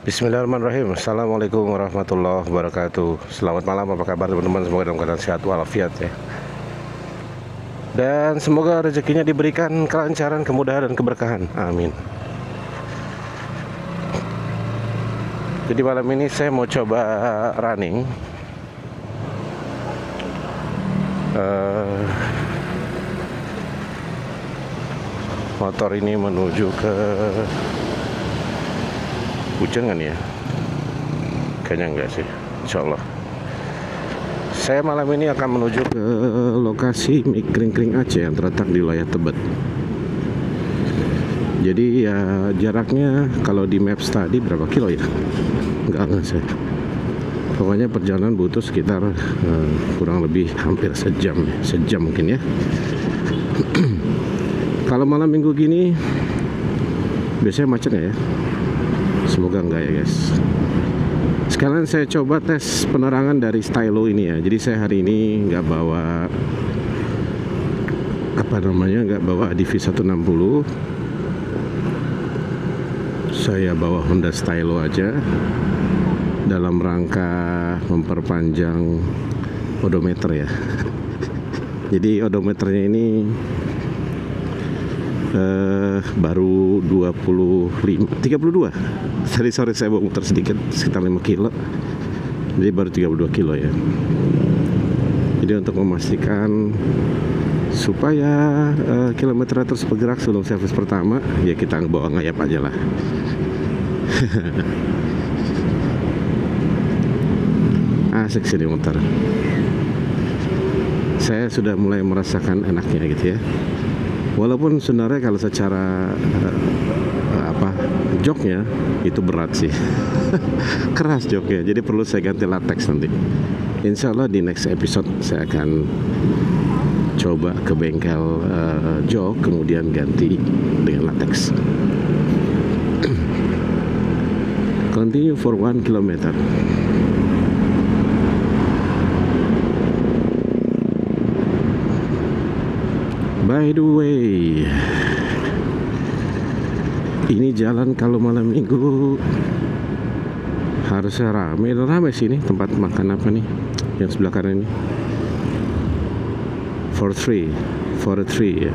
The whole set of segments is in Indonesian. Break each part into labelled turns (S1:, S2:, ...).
S1: Bismillahirrahmanirrahim. Assalamualaikum warahmatullahi wabarakatuh. Selamat malam, apa kabar teman-teman? Semoga dalam keadaan sehat walafiat ya. Dan semoga rezekinya diberikan kelancaran, kemudahan, dan keberkahan. Amin. Jadi malam ini saya mau coba running. Motor ini menuju ke hujan kan ya? Kayaknya enggak sih, insya Allah. Saya malam ini akan menuju ke lokasi mie kering-kering Aceh yang terletak di wilayah Tebet. Jadi ya jaraknya kalau di maps tadi berapa kilo ya? Enggak saya. Pokoknya perjalanan butuh sekitar kurang lebih hampir sejam mungkin ya. Kalau malam minggu gini biasanya macet nggak ya? Semoga enggak ya guys. Sekalian saya coba tes penerangan dari stylo ini ya. Jadi saya hari ini nggak bawa nggak bawa DV 160. Saya bawa Honda Stylo aja dalam rangka memperpanjang odometer ya. Jadi odometernya ini baru 32. Tadi sore saya bawa muter sedikit sekitar 5 kilo. Jadi baru 32 kilo ya. Jadi untuk memastikan supaya kilometer terus bergerak sebelum servis pertama, ya kita bawa ngayap aja lah. Asik sih di motor. Saya sudah mulai merasakan enaknya gitu ya. Walaupun sebenarnya kalau secara joknya itu berat sih. Keras joknya, jadi perlu saya ganti latex nanti. Insya Allah di next episode saya akan coba ke bengkel jok, kemudian ganti dengan latex. Continue for 1 kilometer. By the way, ini jalan kalau malam minggu harusnya ramai sih ini. Tempat makan apa nih yang sebelah kanan ini? For a tree ya.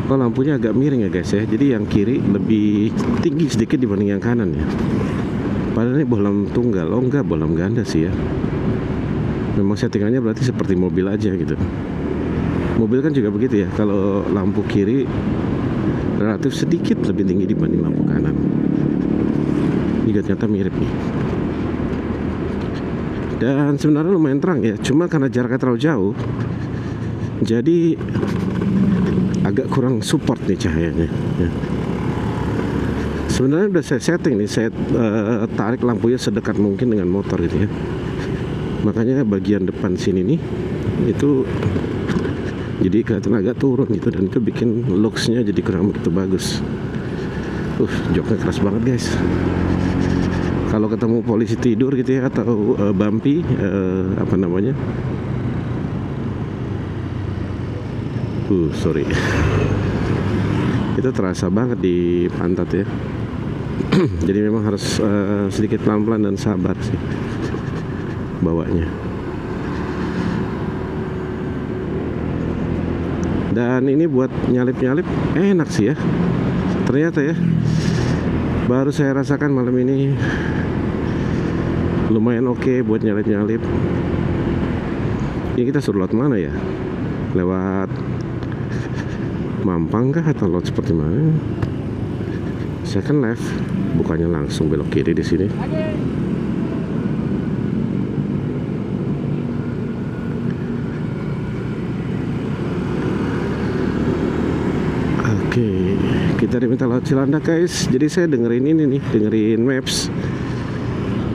S1: Oh, lampunya agak miring ya guys ya. Jadi yang kiri lebih tinggi sedikit dibanding yang kanan ya. Padahal ini bohlam tunggal. Oh enggak, bohlam ganda sih ya. Memang settingannya berarti seperti mobil aja gitu. Mobil kan juga begitu ya. Kalau lampu kiri relatif sedikit lebih tinggi dibanding lampu kanan. Ini ternyata mirip nih. Dan sebenarnya lumayan terang ya. Cuma karena jaraknya terlalu jauh, jadi agak kurang support nih cahayanya ya. Sebenarnya udah saya setting nih. Saya tarik lampunya sedekat mungkin dengan motor gitu ya. Makanya bagian depan sini nih itu jadi kelihatan agak turun gitu, dan itu bikin looks-nya jadi kurang begitu bagus. Joknya keras banget guys. Kalau ketemu polisi tidur gitu ya, atau bumpy sorry, itu terasa banget di pantat ya. Jadi memang harus sedikit pelan-pelan dan sabar sih bawanya. Dan ini buat nyalip-nyalip enak sih ya. Ternyata ya, baru saya rasakan malam ini lumayan oke buat nyalip-nyalip. Ini kita suruh lewat mana ya? Lewat Mampang kah atau lewat seperti mana? Saya kan left, bukannya langsung belok kiri di sini. Oke, kita diminta lewat Cilandak guys. Jadi saya dengerin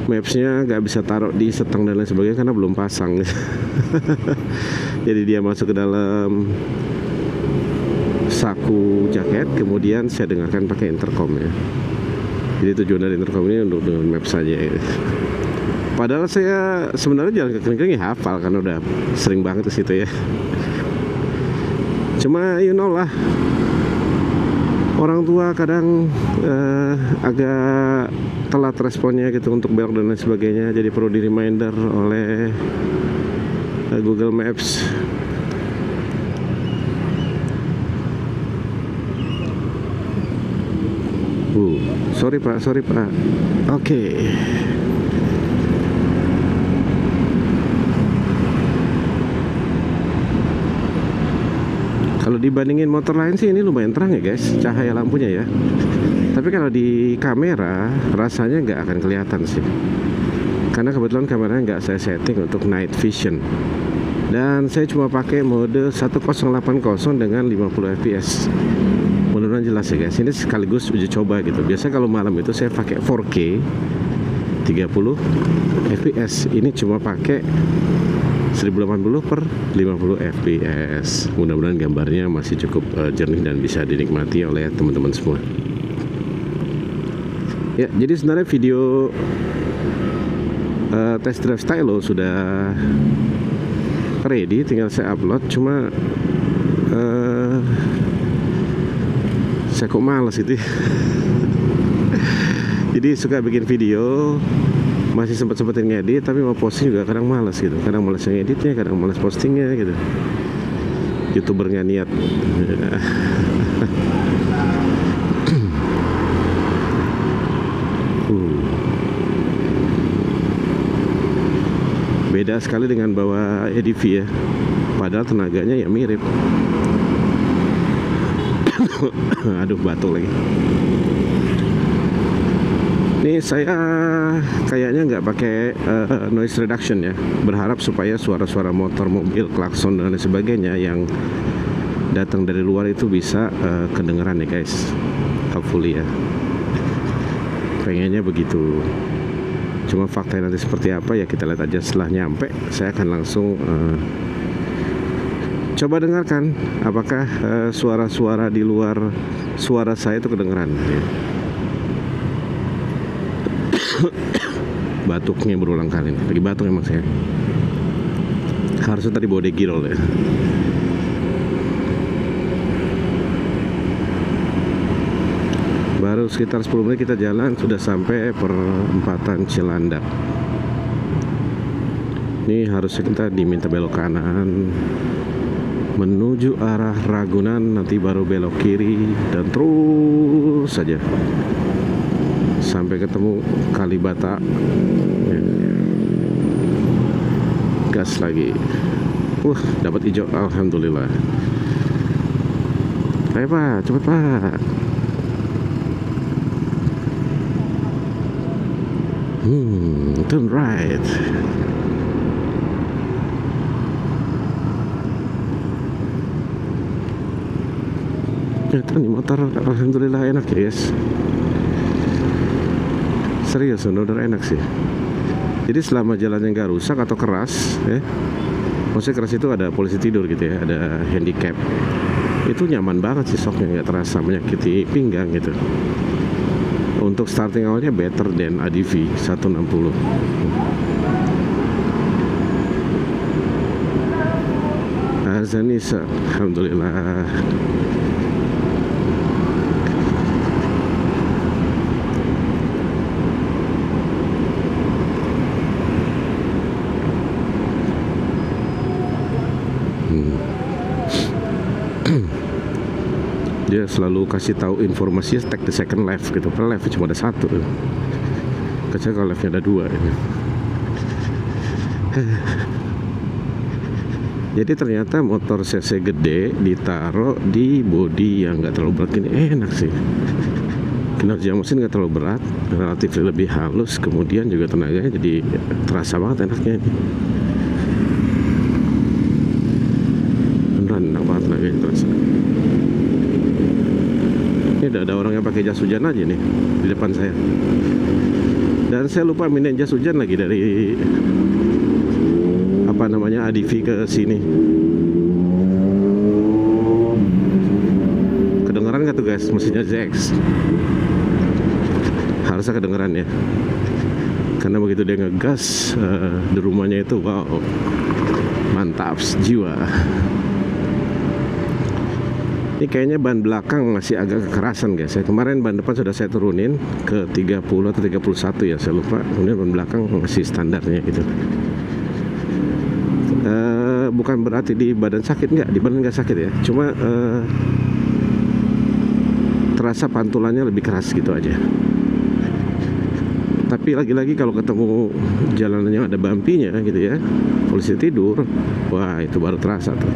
S1: Mapsnya nggak bisa taruh di setang dan lain sebagainya karena belum pasang. Jadi dia masuk ke dalam saku jaket, kemudian saya dengarkan pakai intercom ya. Jadi tujuan dari intercom ini untuk dengan Maps saja ya. Padahal saya sebenarnya jalan ke kering-kering ya hafal, karena udah sering banget ke situ ya. Cuma you know lah, orang tua kadang agak telat responnya gitu untuk belok dan lain sebagainya, jadi perlu di reminder oleh Google Maps. Sorry pak. Oke. Kalau dibandingin motor lain sih ini lumayan terang ya guys, cahaya lampunya ya. Tapi kalau di kamera rasanya nggak akan kelihatan sih, karena kebetulan kameranya nggak saya setting untuk night vision. Dan saya cuma pakai mode 1080 dengan 50 fps. Mudah-mudahan jelas ya guys. Ini sekaligus uji coba gitu. Biasanya kalau malam itu saya pakai 4K 30 fps. Ini cuma pakai 1080 per 50 fps. Mudah-mudahan gambarnya masih cukup jernih dan bisa dinikmati oleh teman-teman semua. Ya, jadi sebenarnya video test drive stylo sudah ready, tinggal saya upload. Cuma saya kok males gitu ya. Jadi suka bikin video, masih sempat-sempetin ngedit, tapi mau posting juga kadang males gitu. Kadang males ngeditnya, kadang males postingnya gitu. YouTuber nggak niat. Beda sekali dengan bawa EDV ya. Padahal tenaganya ya mirip. Aduh, batuk lagi. Ini saya kayaknya nggak pakai noise reduction ya. Berharap supaya suara-suara motor, mobil, klakson dan lain sebagainya yang datang dari luar itu bisa kedengeran ya guys. Hopefully ya. Pengennya begitu. Cuma faktanya nanti seperti apa ya kita lihat aja setelah nyampe. Saya akan langsung coba dengarkan apakah suara-suara di luar suara saya itu kedengeran ya. Batuknya berulang kali nih. Lagi batuk emang saya. Harusnya tadi bawa degirol ya. Baru sekitar 10 menit kita jalan sudah sampai perempatan Cilandak. Ini harusnya kita diminta belok kanan menuju arah Ragunan, nanti baru belok kiri dan terus saja sampai ketemu Kalibata. Gas lagi. Dapat hijau, alhamdulillah. Ayo pak, cepet pak. Turn right. Ternyata nih motor alhamdulillah enak ya guys. Serius, bener-bener enak sih. Jadi selama jalannya nggak rusak atau keras ya, maksudnya keras itu ada polisi tidur gitu ya, ada handicap, itu nyaman banget sih, shocknya nggak terasa menyakiti pinggang gitu. Untuk starting awalnya better than ADV 160. Azanisa, alhamdulillah. Dia selalu kasih tahu informasi take the second left gitu. Padahal left cuma ada satu. Kecuali kalau leftnya ada dua gitu. Jadi ternyata motor cc gede ditaruh di bodi yang nggak terlalu berat gini enak sih. Kinerja mesin nggak terlalu berat, relatif lebih halus, kemudian juga tenaganya jadi terasa banget enaknya. Beneran enak banget tenaganya terasa. Ini udah ada orang yang pakai jas hujan aja nih di depan saya. Dan saya lupa mindahin jas hujan lagi dari apa namanya ADV ke sini. Kedengeran nggak tuh guys mesinnya ZX? Harusnya kedengeran ya. Karena begitu dia ngegas di rumahnya itu wow, mantap jiwa. Ini kayaknya ban belakang masih agak kekerasan guys ya. Kemarin ban depan sudah saya turunin ke 30 atau 31 ya, saya lupa. Kemudian ban belakang masih standarnya gitu. Bukan berarti di badan sakit, enggak, di badan nggak sakit ya. Cuma terasa pantulannya lebih keras gitu aja. Tapi lagi-lagi kalau ketemu jalanan yang ada bumpinya gitu ya, polisi tidur, wah itu baru terasa tuh.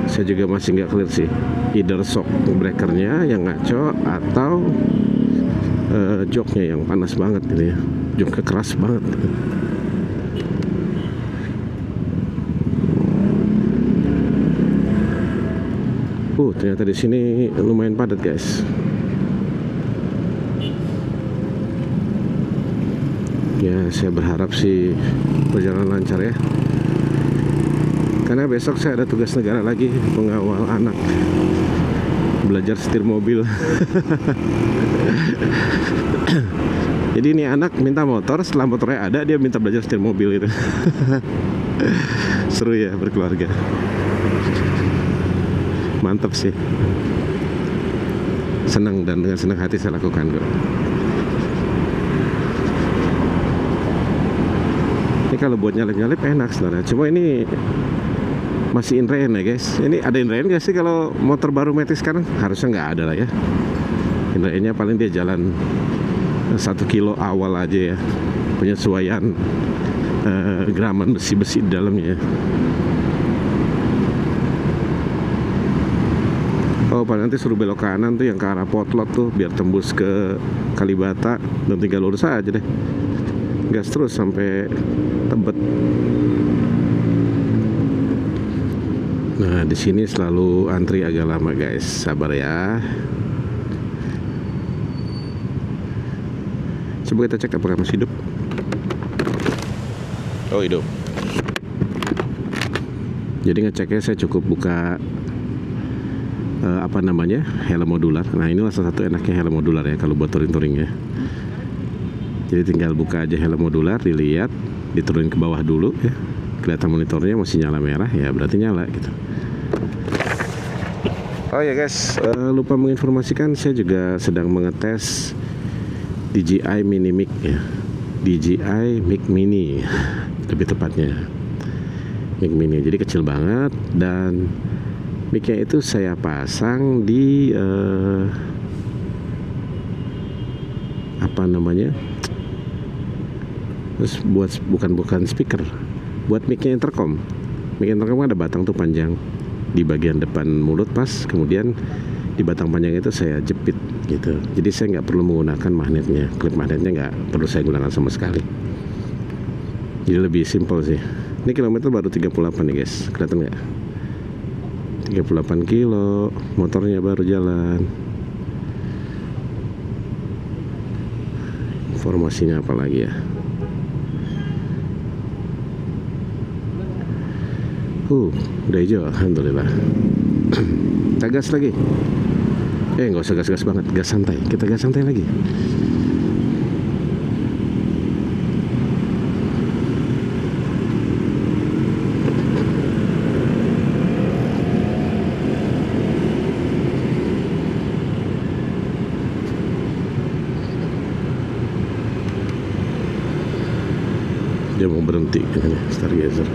S1: Saya juga masih nggak clear sih, either shock breakernya yang ngaco atau joknya yang panas banget gitu ya, joknya keras banget gitu. Ternyata di sini lumayan padat guys. Ya saya berharap sih perjalanan lancar ya. Karena besok saya ada tugas negara lagi, mengawal anak belajar setir mobil. Jadi ini anak minta motor, setelah motornya ada dia minta belajar setir mobil gitu. Seru ya berkeluarga. Mantap sih. Senang dan dengan senang hati saya lakukan kok. Ini kalau buat nyalip-nyalip enak sebenarnya. Cuma ini masih in rain ya guys. Ini ada in rain gak sih kalau motor baru Matic sekarang? Harusnya nggak ada lah ya. In rainnya paling dia jalan 1 kilo awal aja ya. Penyesuaian geraman besi-besi di dalamnya ya. Oh Pak, nanti suruh belok kanan tuh yang ke arah Potlot tuh biar tembus ke Kalibata dan tinggal lurus aja deh. Gas terus sampai Tebet. Nah, di sini selalu antri agak lama, guys. Sabar ya. Coba kita cek apakah masih hidup. Oh, hidup. Jadi ngeceknya saya cukup buka helm modular. Nah, inilah salah satu enaknya helm modular ya kalau buat touring-touring ya. Jadi tinggal buka aja helm modular, dilihat, diturunin ke bawah dulu ya. Kelihatan monitornya masih nyala merah, ya berarti nyala gitu. Oh ya guys, lupa menginformasikan saya juga sedang mengetes DJI Mini Mic ya. DJI Mic Mini lebih tepatnya. Mic Mini, jadi kecil banget dan mic-nya itu saya pasang di terus bukan speaker, buat mic-nya intercom. Mic intercom ada batang tuh panjang di bagian depan mulut pas, kemudian di batang panjang itu saya jepit gitu. Jadi saya nggak perlu menggunakan magnetnya, klip magnetnya nggak perlu saya gunakan sama sekali. Jadi lebih simple sih. Ini kilometer baru 38 nih guys, kelihatan nggak? 38 kilo, motornya baru jalan. Informasinya apa lagi ya? Udah hijau, alhamdulillah. Kita gas lagi. Nggak usah gas-gas banget, gas santai. Kita gas santai lagi. Dia mau berhenti ini stargazer.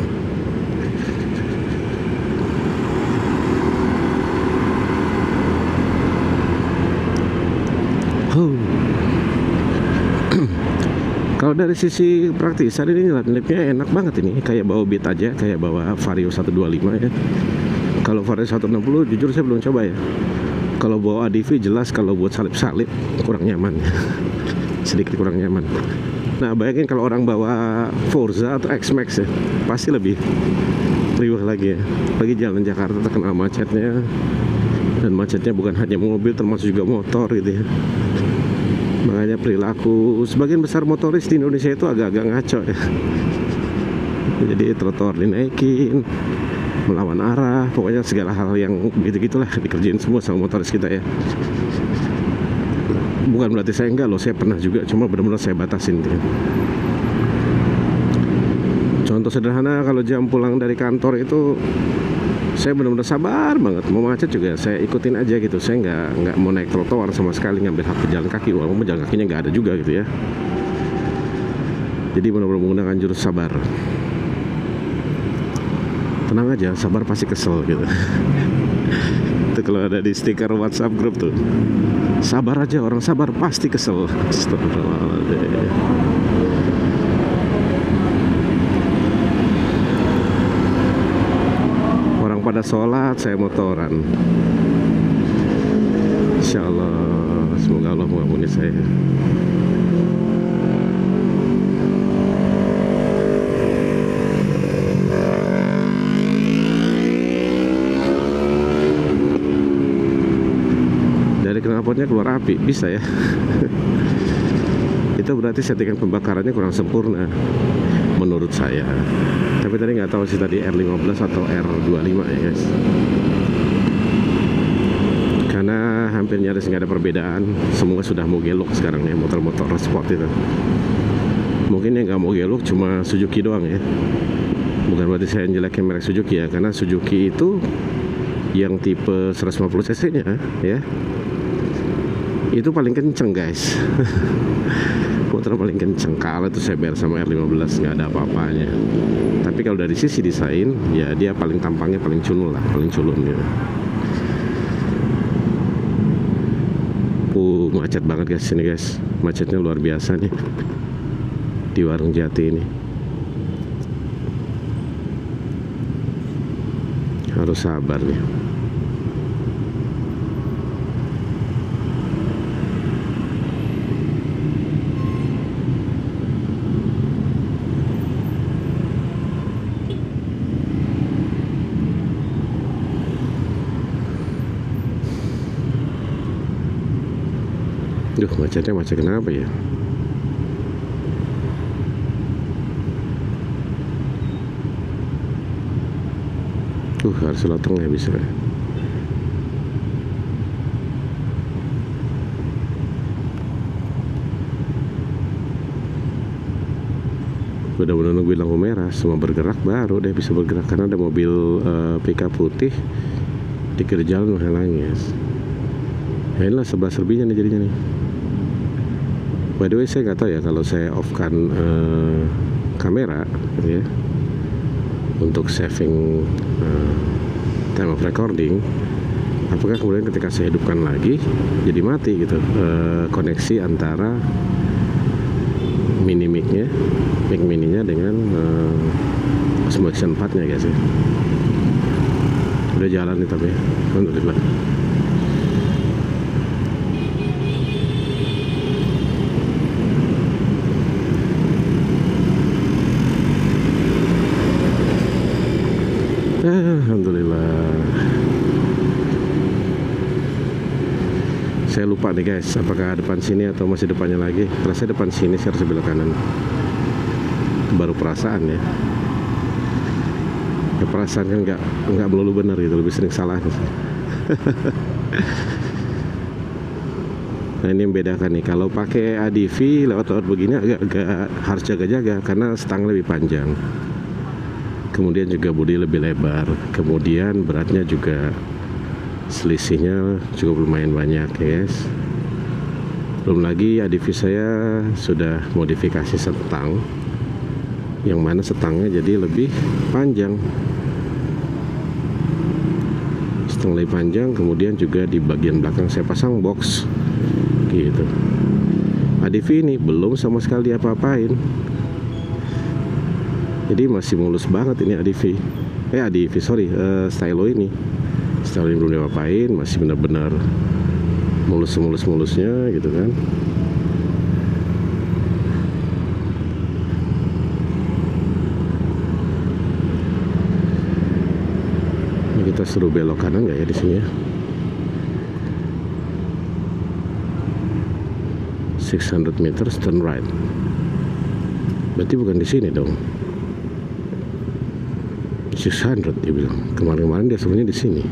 S1: Kalau dari sisi praktisan ini nilai-nilainya enak banget ini, kayak bawa Beat aja, kayak bawa Vario 125 ya. Kalau Vario 160 jujur saya belum coba ya. Kalau bawa ADV jelas kalau buat salip-salip kurang nyaman. Sedikit kurang nyaman. Nah, bayangin kalau orang bawa Forza atau X-Max ya, pasti lebih riuh lagi ya. Lagi jalan Jakarta terkenal macetnya. Dan macetnya bukan hanya mobil, termasuk juga motor gitu ya. Makanya perilaku sebagian besar motoris di Indonesia itu agak-agak ngaco ya. Jadi trotoar dinaikin, melawan arah, pokoknya segala hal yang gitu-gitulah dikerjain semua sama motoris kita ya. Bukan berarti saya enggak loh, saya pernah juga, cuma benar-benar saya batasin gitu. Contoh sederhana, kalau jam pulang dari kantor itu Saya benar-benar sabar banget, mau macet juga saya ikutin aja gitu. Saya nggak mau naik trotoar sama sekali, ngambil hak pejalan kaki, walaupun pejalan kakinya nggak ada juga gitu ya. Jadi benar-benar menggunakan jurus sabar. Tenang aja, sabar pasti kesel gitu. Itu kalau ada di stiker WhatsApp grup tuh, sabar aja, orang sabar pasti kesel. Astagfirullahaladzim. Orang pada sholat, saya motoran. Insya Allah, semoga Allah mengampuni saya. Dari knalpotnya keluar api, bisa ya. Itu berarti settingan pembakarannya kurang sempurna menurut saya. Tapi tadi nggak tahu sih tadi R15 atau R25 ya guys. Karena hampir nyaris nggak ada perbedaan. Semua sudah mau gelok sekarang ya, motor-motor sport itu. Mungkin yang nggak mau gelok cuma Suzuki doang ya. Bukan berarti saya jelekin merek Suzuki ya, karena Suzuki itu yang tipe 150 cc nya ya, itu paling kenceng guys. Motor paling kenceng. Kalau itu saya bayar sama R15 nggak ada apa-apanya. Tapi kalau dari sisi desain ya dia paling tampangnya paling culun lah, paling culun gitu. Macet banget guys sini guys. Macetnya luar biasa nih di Warung Jati ini. Harus sabar nih. Duh, macetnya macet kenapa ya? Harus loteng ya bisa. Benar-benar nungguin lampu merah, semua bergerak baru deh bisa bergerak, karena ada mobil pickup putih di kiri jalan menghalangi ya. Ya inilah serba-serbinya nih jadinya nih. By the way, saya nggak tahu ya kalau saya off-kan kamera gitu ya, untuk saving time of recording, apakah kemudian ketika saya hidupkan lagi jadi mati gitu koneksi antara mini mic-nya, mic mininya dengan Osmo Action 4 nya guys ya. Udah jalan nih tapi alhamdulillah. Alhamdulillah. Saya lupa nih guys, apakah depan sini atau masih depannya lagi. Rasanya depan sini, saya harus belok kanan. Baru perasaan ya. Ya perasaan kan nggak melulu benar gitu, lebih sering salah. Nah ini yang bedakan nih, kalau pakai ADV lewat-lewat begini agak harus jaga-jaga karena stang lebih panjang. Kemudian juga bodi lebih lebar, kemudian beratnya juga selisihnya cukup lumayan banyak ya guys. Belum lagi ADV saya sudah modifikasi setang, yang mana setangnya jadi lebih panjang, setang lebih panjang. Kemudian juga di bagian belakang saya pasang box gitu. ADV ini belum sama sekali apa-apain, jadi masih mulus banget ini ADV. Stylo ini belum diapain, masih benar-benar mulus-mulusnya gitu kan. Ini kita suruh belok kanan nggak ya di sini ya? 600 meters turn right. Berarti bukan di sini dong. 600 dia bilang. Kemarin-kemarin dia sebenarnya di sini.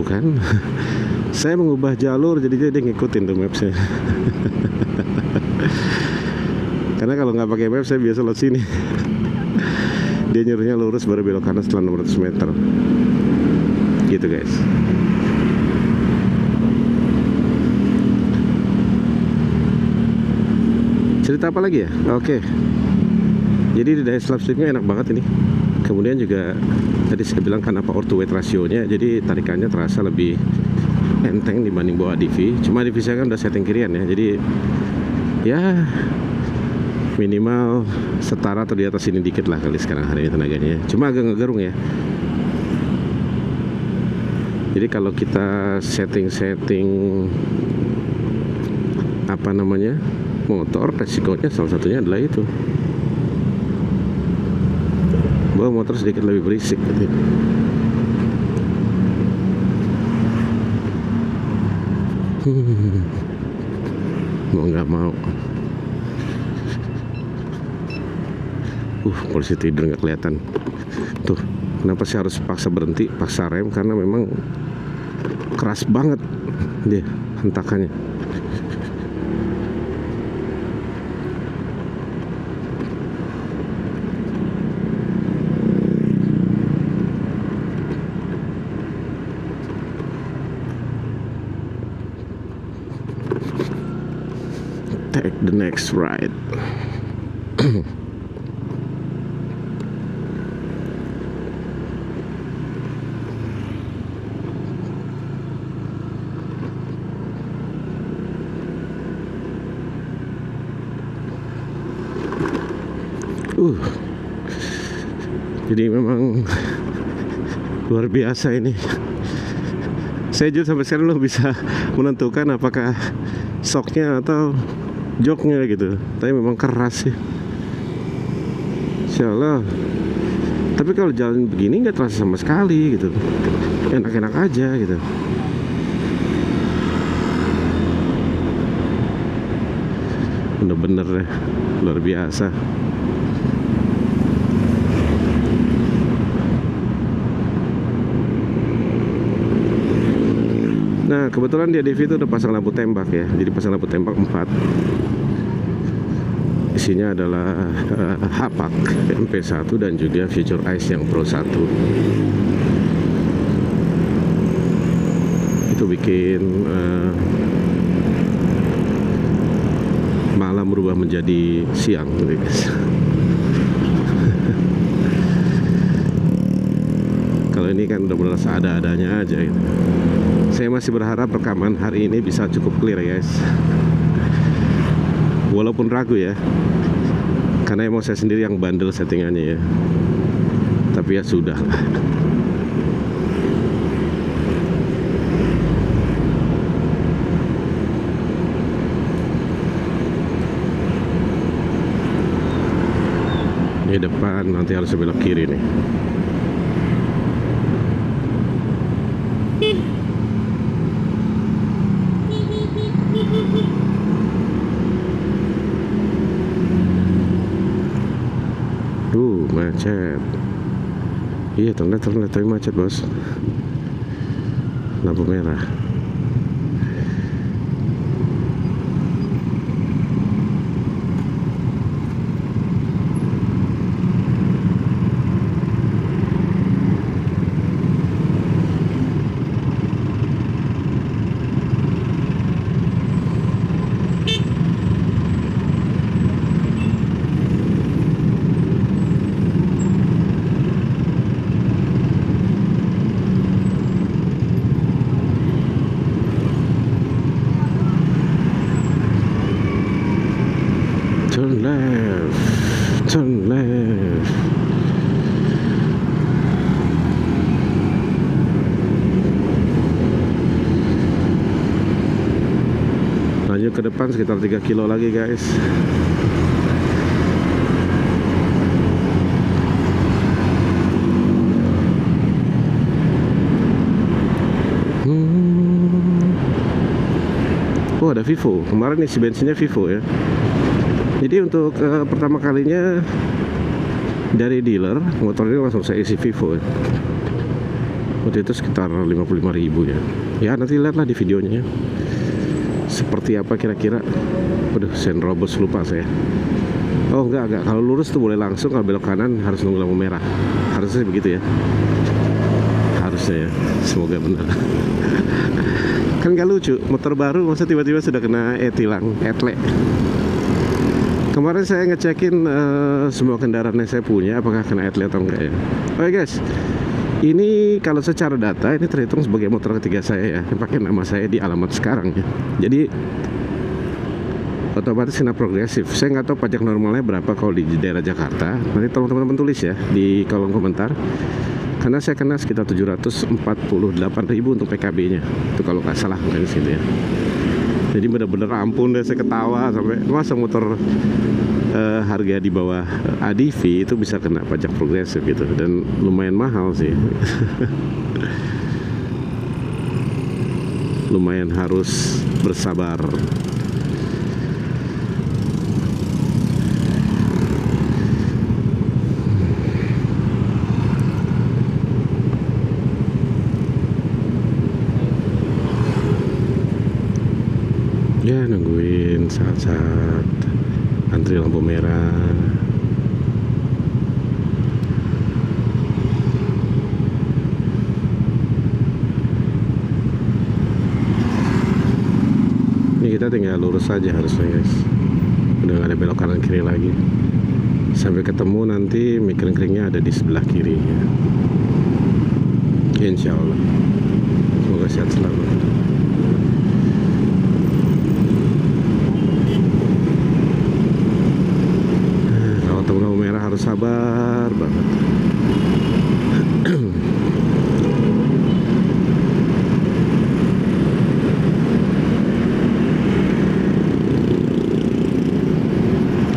S1: tuh kan. Saya mengubah jalur, jadi dia ngikutin tuh mapsnya. Karena kalau nggak pakai map saya biasa lewat sini. Dia nyuruhnya lurus baru belok kanan setelah 600 meter. Gitu guys. Cerita apa lagi ya? Oke. Jadi di daya slipstreamnya enak banget ini. Kemudian juga tadi saya bilang kan apa ortho weight rasionya, jadi tarikannya terasa lebih enteng dibanding bawa DV. Cuma DV saya kan udah setting kirian ya, jadi ya minimal setara atau di atas ini dikit lah kali sekarang hari ini tenaganya. Cuma agak ngegerung ya. Jadi kalau kita setting apa namanya motor, resikonya salah satunya adalah itu, bahwa motor sedikit lebih berisik gitu. Mau nggak mau. Polisi tidur nggak kelihatan. Tuh, kenapa sih harus paksa berhenti, paksa rem? Karena memang keras banget dia hentakannya. Take the next ride. Jadi memang luar biasa ini. Saya juga sampai sekarang belum bisa menentukan apakah shocknya atau joknya gitu. Tapi memang keras sih. Insya Allah. Tapi kalau jalan begini nggak terasa sama sekali gitu. Enak-enak aja gitu. Bener-bener deh, luar biasa. Nah, kebetulan di DV itu udah pasang lampu tembak ya. Jadi pasang lampu tembak 4. Isinya adalah Hapak MP1 dan juga Future Ice yang Pro 1. Itu bikin malam berubah menjadi siang gitu guys. Kalau ini kan udah benar ada-adanya aja gitu. Saya masih berharap rekaman hari ini bisa cukup clear ya guys. Walaupun ragu ya, karena emang saya sendiri yang bandel settingannya ya. Tapi ya sudah lah. Di depan nanti harus belok kiri nih. Macet. Iya, ternyata tapi macet bos. Lampu merah. Turn left. Lanjut ke depan sekitar 3 kilo lagi guys. Oh, ada Vivo. Kemarin isi bensinnya Vivo ya. Jadi untuk pertama kalinya dari dealer motor ini langsung saya isi Vivo ya. Waktu itu sekitar 55.000 ya. Ya nanti lihatlah di videonya ya. Seperti apa kira-kira. Waduh, sen robos lupa saya. Oh enggak. Kalau lurus tuh boleh langsung, kalau belok kanan harus nunggu lampu merah. Harusnya begitu ya. Harusnya ya. Semoga benar. Kan gak lucu, motor baru masa tiba-tiba sudah kena tilang, etle. Kemarin saya ngecekin semua kendaraan yang saya punya apakah kena etle atau enggak ya. Oke guys, ini kalau secara data ini terhitung sebagai motor ketiga saya ya, yang pakai nama saya di alamat sekarang ya. Jadi otomatis kena progresif. Saya nggak tahu pajak normalnya berapa kalau di daerah Jakarta. Nanti tolong teman-teman tulis ya di kolom komentar. Karena saya kena sekitar 748.000 untuk PKB-nya. Itu kalau nggak salah mungkin segitu ya. Jadi bener-bener ampun deh, saya ketawa sampai masa motor harga di bawah ADV itu bisa kena pajak progresif gitu, dan lumayan mahal sih. Lumayan harus bersabar. Ya nungguin saat-saat antri lampu merah. Ini kita tinggal lurus saja harusnya guys. Udah gak ada belok kanan kiri lagi. Sampai ketemu nanti mikring-kringnya ada di sebelah kiri ya. Insya Allah. Semoga sehat selalu. Lampu merah harus sabar banget.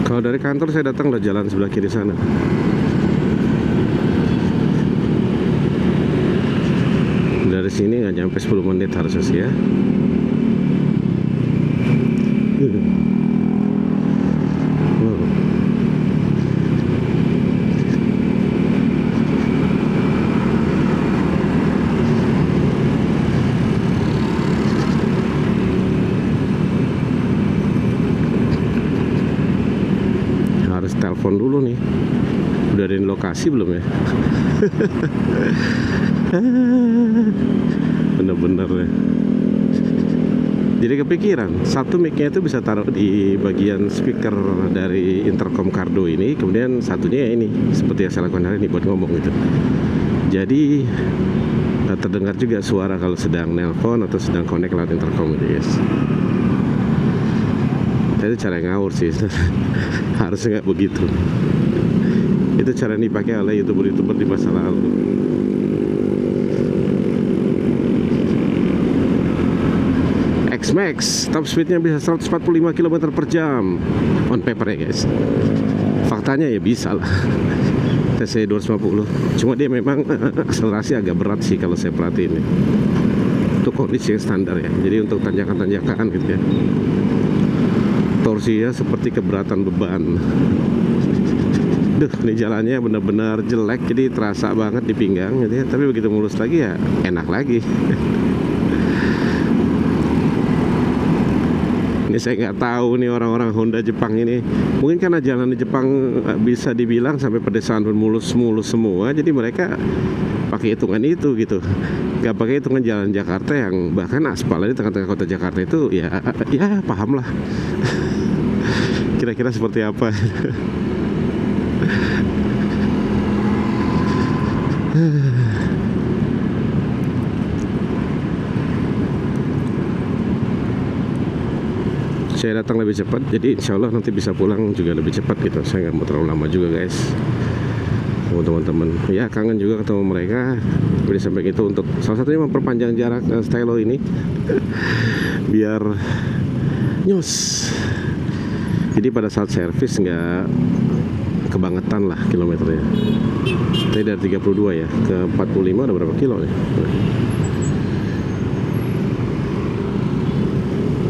S1: Kalau dari kantor saya datang udah jalan sebelah kiri sana. Dari sini nggak nyampe 10 menit harusnya sih ya. Telepon dulu nih, udah ada lokasi belum ya? Bener-bener ya. Jadi kepikiran satu mic-nya itu bisa taruh di bagian speaker dari intercom Cardo ini, kemudian satunya ya ini seperti yang saya lakukan hari ini buat ngomong gitu. Jadi terdengar juga suara kalau sedang nelpon atau sedang connect lewat intercom gitu guys. Itu cara ngawur sih. Harusnya nggak begitu. Itu cara yang dipakai oleh youtuber-youtuber di masa lalu. X-Max top speednya bisa 145 km per jam on paper ya guys. Faktanya ya bisa lah. TC 250. Cuma dia memang akselerasi agak berat sih kalau saya perhatiin. Untuk kondisi yang standar ya. Jadi untuk tanjakan-tanjakan gitu ya, torsinya seperti keberatan beban. Duh, ini jalannya benar-benar jelek, jadi terasa banget di pinggang gitu ya. Tapi begitu mulus lagi ya enak lagi. Ini saya nggak tahu nih orang-orang Honda Jepang ini. Mungkin karena jalan di Jepang bisa dibilang sampai pedesaan pun mulus-mulus semua, jadi mereka pakai hitungan itu gitu. Nggak pakai hitungan jalan Jakarta yang bahkan aspalnya di tengah-tengah kota Jakarta itu ya paham lah. Kira-kira seperti apa. Saya datang lebih cepat, jadi insya Allah nanti bisa pulang juga lebih cepat gitu. Saya nggak mau terlalu lama juga guys. Teman-teman ya kangen juga ketemu mereka. Boleh sampai itu untuk salah satunya memperpanjang jarak stylo ini biar nyos. Jadi pada saat servis nggak kebangetan lah kilometernya. Tadi dari 32 ya ke 45 ada berapa kilo nih?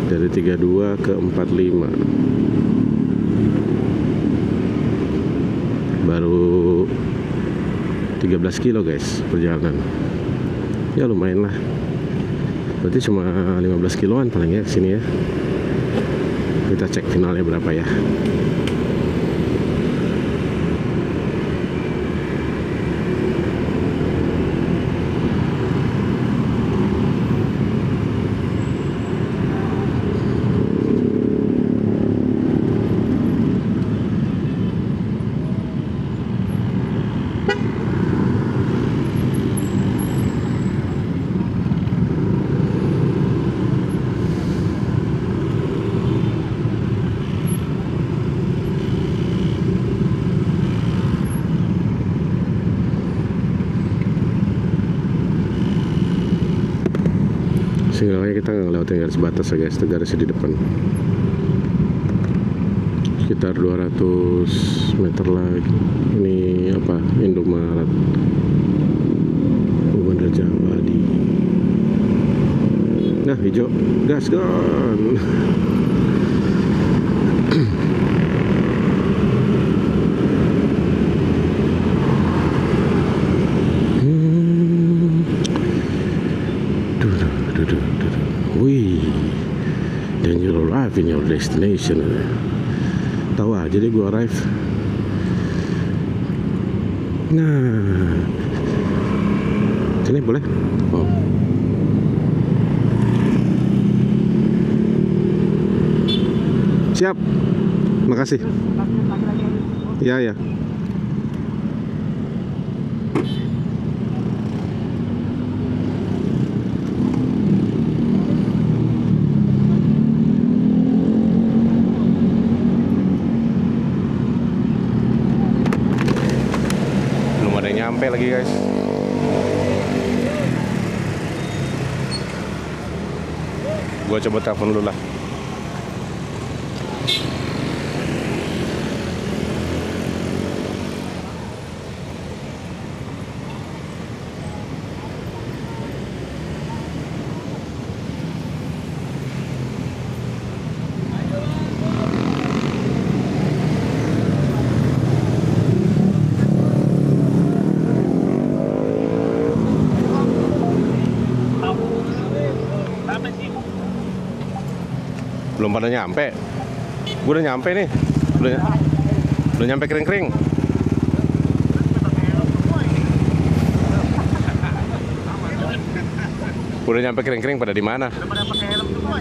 S1: Dari 32 ke 45 baru 13 kilo guys perjalanan. Ya lumayan lah. Berarti cuma 15 kiloan paling ya kesini ya. Kita cek finalnya berapa ya. Sehingga kita nggak ngelewatin garis batas ya guys, itu garisnya di depan. Sekitar 200 meter lagi. Ini apa? Indomaret Bandar Jawa di. Nah hijau, gas gon. Wih, then you arrive in your destination. Tahu aja deh gua arrive. Nah, sini boleh? Oh. Siap. Makasih. Ya ya. Nyampe lagi guys. Gua coba telepon dulu lah. Belum pada nyampe. Gue udah nyampe nih. Udah nyampe kering-kering. Udah nyampe kering-kering pada di mana? Udah pada pakai helm semua.